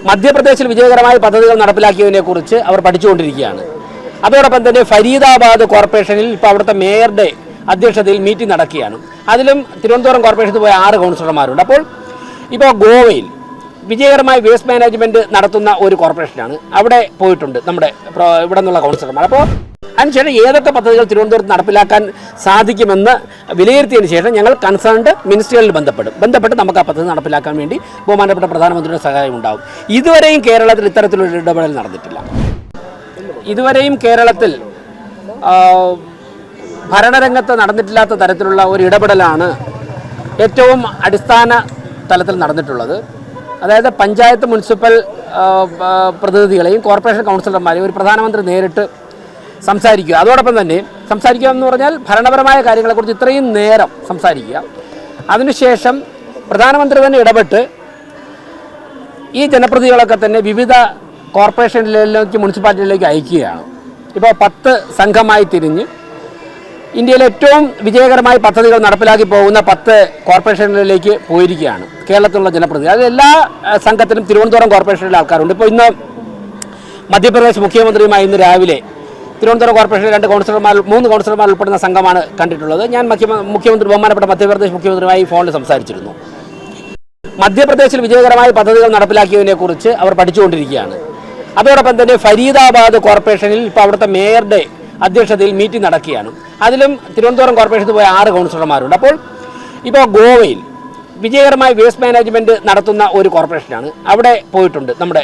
മധ്യപ്രദേശിൽ വിജയകരമായ പദ്ധതികൾ നടപ്പിലാക്കിയതിനെക്കുറിച്ച് അവർ പഠിച്ചുകൊണ്ടിരിക്കുകയാണ്. അതോടൊപ്പം തന്നെ ഫരീദാബാദ് കോർപ്പറേഷനിൽ ഇപ്പോൾ അവിടുത്തെ മേയറുടെ അധ്യക്ഷതയിൽ മീറ്റിംഗ് നടക്കുകയാണ്. അതിലും തിരുവനന്തപുരം കോർപ്പറേഷനിൽ പോയ 6 കൗൺസിലർമാരുണ്ട്. അപ്പോൾ ഇപ്പോൾ ഗോവയിൽ വിജയകരമായ വേസ്റ്റ് മാനേജ്മെൻറ്റ് നടത്തുന്ന ഒരു കോർപ്പറേഷനാണ്. അവിടെ പോയിട്ടുണ്ട് നമ്മുടെ ഇവിടെ നിന്നുള്ള കൗൺസിലർമാർ. അപ്പോൾ അതിനുശേഷം ഏതൊക്കെ പദ്ധതികൾ തിരുവനന്തപുരത്ത് നടപ്പിലാക്കാൻ സാധിക്കുമെന്ന് വിലയിരുത്തിയതിന് ശേഷം ഞങ്ങൾ കൺസേൺഡ് മിനിസ്ട്രികളിൽ ബന്ധപ്പെട്ട് നമുക്ക് ആ പദ്ധതി നടപ്പിലാക്കാൻ വേണ്ടി ബഹുമാനപ്പെട്ട പ്രധാനമന്ത്രിയുടെ സഹായം ഉണ്ടാകും. ഇതുവരെയും കേരളത്തിൽ ഇത്തരത്തിലൊരു ഇടപെടൽ നടന്നിട്ടില്ല. ഇതുവരെയും കേരളത്തിൽ ഭരണരംഗത്ത് നടന്നിട്ടില്ലാത്ത തരത്തിലുള്ള ഒരു ഇടപെടലാണ് ഏറ്റവും അടിസ്ഥാന തലത്തിൽ നടന്നിട്ടുള്ളത്. അതായത് പഞ്ചായത്ത് മുനിസിപ്പൽ പ്രതിനിധികളെയും കോർപ്പറേഷൻ കൗൺസിലർമാരെയും ഒരു പ്രധാനമന്ത്രി നേരിട്ട് സംസാരിക്കുക. അതോടൊപ്പം തന്നെ സംസാരിക്കുക എന്ന് പറഞ്ഞാൽ ഭരണപരമായ കാര്യങ്ങളെക്കുറിച്ച് ഇത്രയും നേരം സംസാരിക്കുക. അതിനുശേഷം പ്രധാനമന്ത്രി തന്നെ ഇടപെട്ട് ഈ ജനപ്രതിനിധികളൊക്കെ തന്നെ വിവിധ കോർപ്പറേഷനിലേക്ക് മുനിസിപ്പാലിറ്റികളിലേക്ക് അയക്കുകയാണ്. ഇപ്പോൾ 10 സംഘമായി തിരിഞ്ഞ് ഇന്ത്യയിലെ ഏറ്റവും വിജയകരമായ പദ്ധതികൾ നടപ്പിലാക്കി പോകുന്ന 10 കോർപ്പറേഷനുകളിലേക്ക് പോയിരിക്കുകയാണ് കേരളത്തിലുള്ള ജനപ്രതിനിധി. അതിൽ എല്ലാ സംഘത്തിലും തിരുവനന്തപുരം കോർപ്പറേഷനിലെ ആൾക്കാരുണ്ട്. ഇപ്പോൾ ഇന്ന് മധ്യപ്രദേശ് മുഖ്യമന്ത്രിയുമായി ഇന്ന് രാവിലെ തിരുവനന്തപുരം കോർപ്പറേഷനിലെ 3 കൗൺസിലർമാർ ഉൾപ്പെടുന്ന സംഘമാണ് കണ്ടിട്ടുള്ളത്. ഞാൻ മുഖ്യമന്ത്രി ബഹുമാനപ്പെട്ട മധ്യപ്രദേശ് മുഖ്യമന്ത്രിയുമായി ഫോണിൽ സംസാരിച്ചിരുന്നു. മധ്യപ്രദേശിൽ വിജയകരമായ പദ്ധതികൾ നടപ്പിലാക്കിയതിനെക്കുറിച്ച് അവർ പഠിച്ചുകൊണ്ടിരിക്കുകയാണ്. അതോടൊപ്പം തന്നെ ഫരീദാബാദ് കോർപ്പറേഷനിൽ ഇപ്പോൾ അവിടുത്തെ മേയറുടെ അധ്യക്ഷതയിൽ മീറ്റിംഗ് നടക്കുകയാണ്. അതിലും തിരുവനന്തപുരം കോർപ്പറേഷനിൽ പോയ 6 കൗൺസിലർമാരുണ്ട്. അപ്പോൾ ഇപ്പോൾ ഗോവയിൽ വിജയകരമായ വേസ്റ്റ് മാനേജ്മെൻറ്റ് നടത്തുന്ന ഒരു കോർപ്പറേഷനാണ്. അവിടെ പോയിട്ടുണ്ട് നമ്മുടെ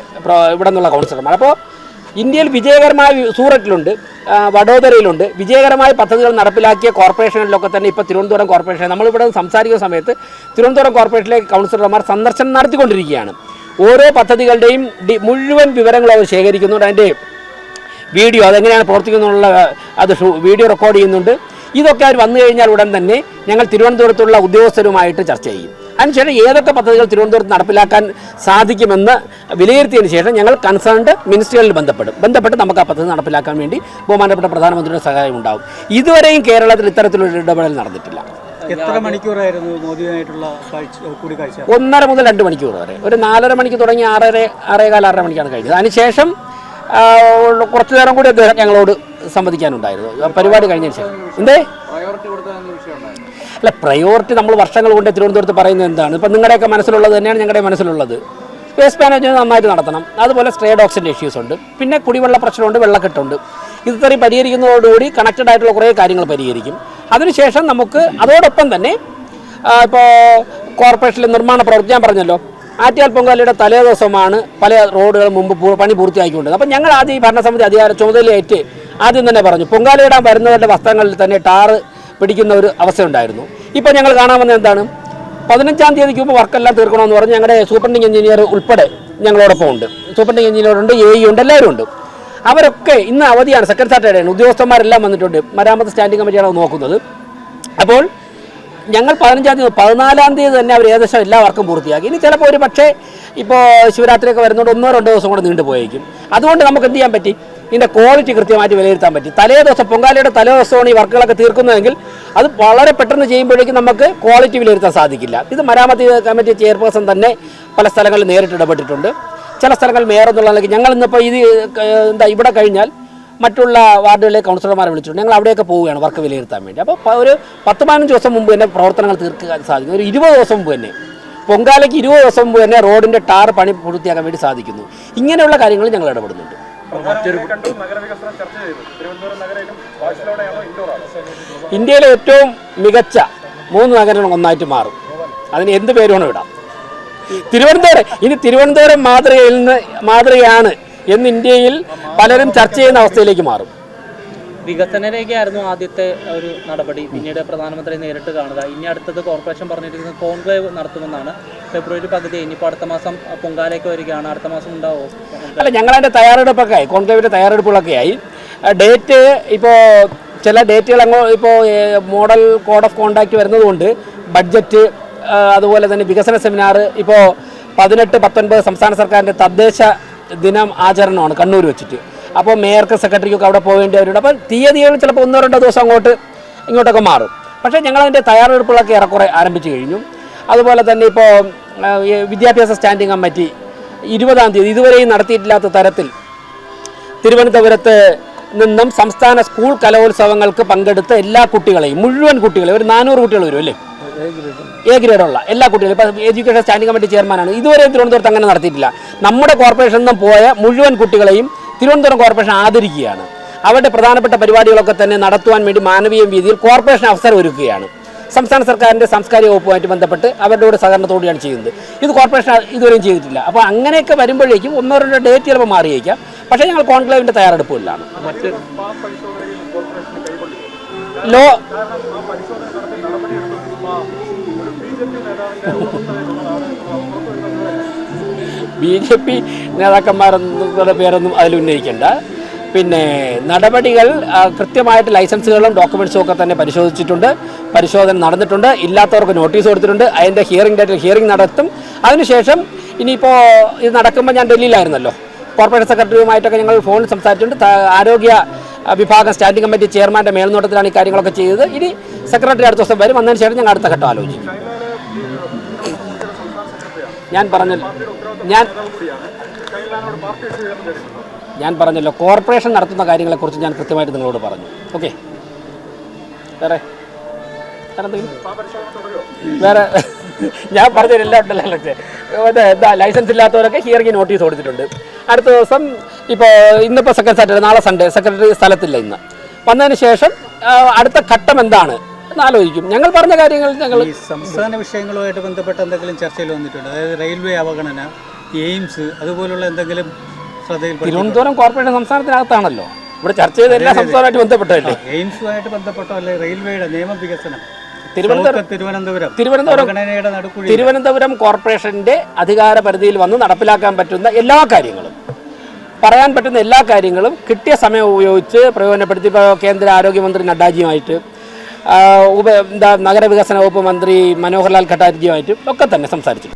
ഇവിടെ നിന്നുള്ള കൗൺസിലർമാർ. അപ്പോൾ ഇന്ത്യയിൽ വിജയകരമായ സൂററ്റിലുണ്ട്, വഡോദരയിലുണ്ട് വിജയകരമായ പദ്ധതികൾ നടപ്പിലാക്കിയ കോർപ്പറേഷനിലൊക്കെ തന്നെ ഇപ്പോൾ തിരുവനന്തപുരം കോർപ്പറേഷൻ നമ്മളിവിടെ സംസാരിക്കുന്ന സമയത്ത് തിരുവനന്തപുരം കോർപ്പറേഷനിലെ കൗൺസിലർമാർ സന്ദർശനം നടത്തിക്കൊണ്ടിരിക്കുകയാണ്. ഓരോ പദ്ധതികളുടെയും മുഴുവൻ വിവരങ്ങൾ അവർ ശേഖരിക്കുന്നുണ്ട്. അതിൻ്റെ വീഡിയോ അതെങ്ങനെയാണ് പ്രവർത്തിക്കുന്നുള്ള അത് വീഡിയോ റെക്കോർഡ് ചെയ്യുന്നുണ്ട്. ഇതൊക്കെ അവർ വന്നു കഴിഞ്ഞാൽ ഉടൻ തന്നെ ഞങ്ങൾ തിരുവനന്തപുരത്തുള്ള ഉദ്യോഗസ്ഥരുമായിട്ട് ചർച്ച ചെയ്യും. അതിനുശേഷം ഏതൊക്കെ പദ്ധതികൾ തിരുവനന്തപുരത്ത് നടപ്പിലാക്കാൻ സാധിക്കുമെന്ന് വിലയിരുത്തിയതിന് ശേഷം ഞങ്ങൾ കൺസേൺഡ് മിനിസ്ട്രികളിൽ ബന്ധപ്പെട്ട് നമുക്ക് ആ പദ്ധതി നടപ്പിലാക്കാൻ വേണ്ടി ബഹുമാനപ്പെട്ട പ്രധാനമന്ത്രിയുടെ സഹായം ഉണ്ടാകും. ഇതുവരെയും കേരളത്തിൽ ഇത്തരത്തിലൊരു ഇടപെടൽ നടന്നിട്ടില്ല. എത്ര മണിക്കൂറായിരുന്നു മോദിയുമായിട്ടുള്ള കൂടിക്കാഴ്ച? 1.5 മുതൽ 2 മണിക്കൂർ വരെ. ഒരു 4:30 മണിക്ക് തുടങ്ങി 6:15 മണിക്കാണ് കഴിഞ്ഞത്. അതിനുശേഷം കുറച്ചു നേരം കൂടി അദ്ദേഹം ഞങ്ങളോട് സംവദിക്കാനുണ്ടായിരുന്നു പരിപാടി കഴിഞ്ഞതിന് ശേഷം. അല്ല, പ്രയോറിറ്റി നമ്മൾ വർഷങ്ങൾ കൊണ്ട് തിരുവനന്തപുരത്ത് പറയുന്നത് എന്താണ്? ഇപ്പം നിങ്ങളുടെയൊക്കെ മനസ്സിലുള്ളത് തന്നെയാണ് ഞങ്ങളുടെ മനസ്സിലുള്ളത്. വേസ്റ്റ് മാനേജ്മെൻറ്റ് നന്നായിട്ട് നടത്തണം. അതുപോലെ സ്ട്രേ ഡോഗ്സിൻ്റെ ഇഷ്യൂസ് ഉണ്ട്. പിന്നെ കുടിവെള്ള പ്രശ്നമുണ്ട്, വെള്ളക്കെട്ടുണ്ട്. ഇത്രയും പരിഹരിക്കുന്നതോടുകൂടി കണക്റ്റഡ് ആയിട്ടുള്ള കുറേ കാര്യങ്ങൾ പരിഹരിക്കും. അതിനുശേഷം നമുക്ക് അതോടൊപ്പം തന്നെ ഇപ്പോൾ കോർപ്പറേഷനിലെ നിർമ്മാണ പ്രവൃത്തി ഞാൻ പറഞ്ഞല്ലോ, ആറ്റിയാൽ പൊങ്കാലയുടെ തലേ ദിവസമാണ് പല റോഡുകൾ മുമ്പ് പണി പൂർത്തിയാക്കിക്കൊണ്ടത്. അപ്പം ഞങ്ങൾ ആദ്യം ഈ ഭരണസമിതി ചുമതലയേറ്റ് ആദ്യം തന്നെ പറഞ്ഞു പൊങ്കാലയിടാൻ വരുന്നവരുടെ വസ്ത്രങ്ങളിൽ തന്നെ ടാറ് പിടിക്കുന്ന ഒരു അവസ്ഥയുണ്ടായിരുന്നു. ഇപ്പോൾ ഞങ്ങൾ കാണാൻ വന്നത് എന്താണ്? 15-ാം തീയതിക്ക് മുമ്പ് വർക്കെല്ലാം തീർക്കണമെന്ന് പറഞ്ഞ് ഞങ്ങളുടെ സൂപ്രണ്ടിങ് എഞ്ചിനീയർ ഉൾപ്പെടെ ഞങ്ങളോടൊപ്പം ഉണ്ട്. സൂപ്രണ്ടിങ് എഞ്ചിനീയറുണ്ട്, AE ഉണ്ട്, എല്ലാവരും ഉണ്ട്. അവരൊക്കെ ഇന്ന് അവധിയാണ്, സെക്കൻഡ് സാറ്റർഡേയാണ്. ഉദ്യോഗസ്ഥന്മാരെല്ലാം വന്നിട്ടുണ്ട്. മരാമത്ത് സ്റ്റാൻഡിംഗ് കമ്മിറ്റിയാണ് നോക്കുന്നത്. അപ്പോൾ ഞങ്ങൾ 15-ാം തീയതി 14-ാം തീയതി തന്നെ അവർ ഏകദേശം എല്ലാ വർക്കും പൂർത്തിയാക്കി. ഇനി ചിലപ്പോൾ ഒരു പക്ഷേ ഇപ്പോൾ ശിവരാത്രിയൊക്കെ വരുന്നതുകൊണ്ട് 1-2 ദിവസം കൂടെ നീണ്ടുപോയേക്കും. അതുകൊണ്ട് നമുക്ക് എന്ത് ചെയ്യാൻ പറ്റി? ഇതിൻ്റെ ക്വാളിറ്റി കൃത്യമായിട്ട് വിലയിരുത്താൻ പറ്റി. തലേ ദിവസം പൊങ്കാലയുടെ തലേ ദിവസമാണ് ഈ വർക്കുകളൊക്കെ തീർക്കുന്നതെങ്കിൽ അത് വളരെ പെട്ടെന്ന് ചെയ്യുമ്പോഴേക്കും നമുക്ക് ക്വാളിറ്റി വിലയിരുത്താൻ സാധിക്കില്ല. ഇത് മരാമത്ത് കമ്മിറ്റി ചെയർപേഴ്സൺ തന്നെ പല സ്ഥലങ്ങളിൽ നേരിട്ട് ഇടപെട്ടിട്ടുണ്ട്. ചില സ്ഥലങ്ങളിൽ മേയർ എന്നുള്ളതെങ്കിൽ ഞങ്ങൾ ഇന്നിപ്പോൾ ഇവിടെ കഴിഞ്ഞാൽ മറ്റുള്ള വാർഡുകളിലെ കൗൺസിലർമാരെ വിളിച്ചിട്ടുണ്ട്. ഞങ്ങൾ അവിടെയൊക്കെ പോവുകയാണ് വർക്ക് വിലയിരുത്താൻ വേണ്ടി. അപ്പോൾ ഒരു 10-15 ദിവസം മുമ്പ് തന്നെ പ്രവർത്തനങ്ങൾ തീർക്കാൻ സാധിക്കും. ഒരു 20 ദിവസം മുമ്പ് തന്നെ, പൊങ്കാലയ്ക്ക് 20 ദിവസം മുമ്പ് തന്നെ റോഡിൻ്റെ ടാർ പണി പൂർത്തിയാക്കാൻ വേണ്ടി സാധിക്കുന്നു. ഇങ്ങനെയുള്ള കാര്യങ്ങൾ ഞങ്ങൾ ഇടപെടുന്നുണ്ട്. ഇന്ത്യയിലെ ഏറ്റവും മികച്ച 3 നഗരങ്ങൾ ഒന്നായിട്ട് മാറും. അതിന് എന്ത് പേര് വേണം ഇടാം. തിരുവനന്തപുരം മാതൃകയാണ് എന്ന് ഇന്ത്യയിൽ പലരും ചർച്ച ചെയ്യുന്ന അവസ്ഥയിലേക്ക് മാറും. വികസനരേഖയായിരുന്നു ആദ്യത്തെ ഒരു നടപടി. പിന്നീട് പ്രധാനമന്ത്രി നേരിട്ട് കാണുക. ഇനി അടുത്തത് കോർപ്പറേഷൻ പറഞ്ഞിരിക്കുന്നത് കോൺക്ലേവ് നടത്തുമെന്നാണ്. ഫെബ്രുവരി പകുതി. ഇനിയിപ്പോൾ അടുത്ത മാസം പൊങ്കാലയ്ക്ക് വരികയാണ്. അടുത്ത മാസം ഉണ്ടാവുമോ? അല്ല, ഞങ്ങളതിൻ്റെ തയ്യാറെടുപ്പൊക്കെ ആയി. കോൺക്ലേവിൻ്റെ തയ്യാറെടുപ്പുകളൊക്കെ ആയി. ഡേറ്റ് ഇപ്പോൾ ചില ഡേറ്റുകൾ ഇപ്പോൾ മോഡൽ കോഡ് ഓഫ് കോണ്ടാക്ട് വരുന്നതുകൊണ്ട് ബഡ്ജറ്റ് അതുപോലെ തന്നെ വികസന സെമിനാർ ഇപ്പോൾ 18-19 സംസ്ഥാന സർക്കാരിൻ്റെ തദ്ദേശ ദിനം ആചരണമാണ് കണ്ണൂർ വെച്ചിട്ട്. അപ്പോൾ മേയർക്ക് സെക്രട്ടറിക്കൊക്കെ അവിടെ പോകേണ്ടി വരുന്നുണ്ട്. അപ്പോൾ തീയതികൾ ചിലപ്പോൾ 1-2 ദിവസം ഇങ്ങോട്ടൊക്കെ മാറും. പക്ഷേ ഞങ്ങളതിൻ്റെ തയ്യാറെടുപ്പുകളൊക്കെ ഏറെക്കുറെ ആരംഭിച്ചു കഴിഞ്ഞു. അതുപോലെ തന്നെ ഇപ്പോൾ വിദ്യാഭ്യാസ സ്റ്റാൻഡിംഗ് കമ്മിറ്റി 20-ാം തീയതി ഇതുവരെയും നടത്തിയിട്ടില്ലാത്ത തരത്തിൽ തിരുവനന്തപുരത്ത് നിന്നും സംസ്ഥാന സ്കൂൾ കലോത്സവങ്ങൾക്ക് പങ്കെടുത്ത എല്ലാ കുട്ടികളെയും, മുഴുവൻ കുട്ടികളെയും, ഒരു 400 കുട്ടികൾ വരും അല്ലേ, എ ഗ്രേഡുള്ള എല്ലാ കുട്ടികളും. ഇപ്പോൾ എഡ്യൂക്കേഷൻ സ്റ്റാൻഡിംഗ് കമ്മിറ്റി ചെയർമാനാണ്. ഇതുവരെ തിരുവനന്തപുരത്ത് അങ്ങനെ നടത്തിയിട്ടില്ല. നമ്മുടെ കോർപ്പറേഷനിൽ നിന്നും പോയ മുഴുവൻ കുട്ടികളെയും തിരുവനന്തപുരം കോർപ്പറേഷൻ ആദരിക്കുകയാണ്. അവരുടെ പ്രധാനപ്പെട്ട പരിപാടികളൊക്കെ തന്നെ നടത്തുവാൻ വേണ്ടി മാനവീയ രീതിയിൽ കോർപ്പറേഷൻ അവസരം ഒരുക്കുകയാണ്. സംസ്ഥാന സർക്കാരിൻ്റെ സാംസ്കാരിക വകുപ്പുമായിട്ട് ബന്ധപ്പെട്ട് അവരുടെ കൂടെ സഹകരണത്തോടെയാണ് ചെയ്യുന്നത്. ഇത് കോർപ്പറേഷൻ ഇതുവരെയും ചെയ്തിട്ടില്ല. അപ്പോൾ അങ്ങനെയൊക്കെ വരുമ്പോഴേക്കും 1-2 ഡേറ്റ് ചിലപ്പോൾ മാറിയേക്കാം. പക്ഷേ ഞങ്ങൾ കോൺക്ലേവിൻ്റെ തയ്യാറെടുപ്പിലാണ്. ലോ BJP നേതാക്കന്മാരെന്നുള്ള പേരൊന്നും അതിൽ ഉന്നയിക്കേണ്ട. പിന്നെ നടപടികൾ കൃത്യമായിട്ട് ലൈസൻസുകളും ഡോക്യുമെൻറ്റ്സും ഒക്കെ തന്നെ പരിശോധിച്ചിട്ടുണ്ട്, പരിശോധന നടന്നിട്ടുണ്ട്. ഇല്ലാത്തവർക്ക് നോട്ടീസ് കൊടുത്തിട്ടുണ്ട്. അതിൻ്റെ ഹിയറിംഗ് നടത്തും. അതിനുശേഷം ഇനിയിപ്പോൾ ഇത് നടക്കുമ്പോൾ ഞാൻ ഡൽഹിയിലായിരുന്നല്ലോ, കോർപ്പറേഷൻ സെക്രട്ടറിയുമായിട്ടൊക്കെ ഞങ്ങൾ ഫോണിൽ സംസാരിച്ചിട്ടുണ്ട്. ആരോഗ്യ വിഭാഗം സ്റ്റാൻഡിംഗ് കമ്മിറ്റി ചെയർമാൻ്റെ മേൽനോട്ടത്തിലാണ് ഈ കാര്യങ്ങളൊക്കെ ചെയ്തത്. ഇനി സെക്രട്ടറി അടുത്ത ദിവസം വരും. വന്നതിന് ശേഷം ഞങ്ങൾ അടുത്ത ഘട്ടം ആലോചിക്കും. ഞാൻ പറഞ്ഞല്ലോ കോർപ്പറേഷൻ നടത്തുന്ന കാര്യങ്ങളെക്കുറിച്ച് ഞാൻ കൃത്യമായിട്ട് നിങ്ങളോട് പറഞ്ഞു. ഓക്കെ, വേറെ ഞാൻ പറഞ്ഞതെല്ലാം ഉണ്ടല്ലോ. എന്താ ലൈസൻസ് ഇല്ലാത്തവരൊക്കെ ഹിയറിംഗ് നോട്ടീസ് കൊടുത്തിട്ടുണ്ട്. അടുത്ത ദിവസം ഇപ്പോൾ ഇന്നിപ്പോൾ സെക്കൻഡ് സാറ്റർഡേ, നാളെ സൺഡേ, സെക്രട്ടറി സ്ഥലത്തില്ല. ഇന്ന് വന്നതിന് ശേഷം അടുത്ത ഘട്ടം എന്താണ് എന്ന് ആലോചിക്കും. ഞങ്ങൾ പറഞ്ഞ കാര്യങ്ങൾ ഞങ്ങൾ സംസ്ഥാന വിഷയങ്ങളുമായിട്ട് ബന്ധപ്പെട്ട എന്തെങ്കിലും ചർച്ചയിൽ വന്നിട്ടുണ്ട്? അതായത് റെയിൽവേ അവഗണന, എയിംസ്, അതുപോലുള്ള എന്തെങ്കിലും ശ്രദ്ധയിൽ? തിരുവനന്തപുരം കോർപ്പറേഷൻ സംസ്ഥാനത്തിനകത്താണല്ലോ. ഇവിടെ ചർച്ച ചെയ്ത എല്ലാ സംസ്ഥാനമായിട്ട് ബന്ധപ്പെട്ടല്ലേ. എയിംസുമായിട്ട് ബന്ധപ്പെട്ടോ അല്ലെ റെയിൽവേയുടെ നിയമവികസനം? തിരുവനന്തപുരം കോർപ്പറേഷന്റെ അധികാര പരിധിയിൽ വന്ന് നടപ്പിലാക്കാൻ പറ്റുന്ന എല്ലാ കാര്യങ്ങളും, പറയാൻ പറ്റുന്ന എല്ലാ കാര്യങ്ങളും കിട്ടിയ സമയം ഉപയോഗിച്ച് പ്രയോജനപ്പെടുത്തി. ഇപ്പോൾ കേന്ദ്ര ആരോഗ്യമന്ത്രി നഡ്ഡാജിയുമായിട്ട്, നഗരവികസന വകുപ്പ് മന്ത്രി മനോഹർലാൽ ഖട്ടാരിജിയുമായിട്ടും ഒക്കെ തന്നെ സംസാരിച്ചു.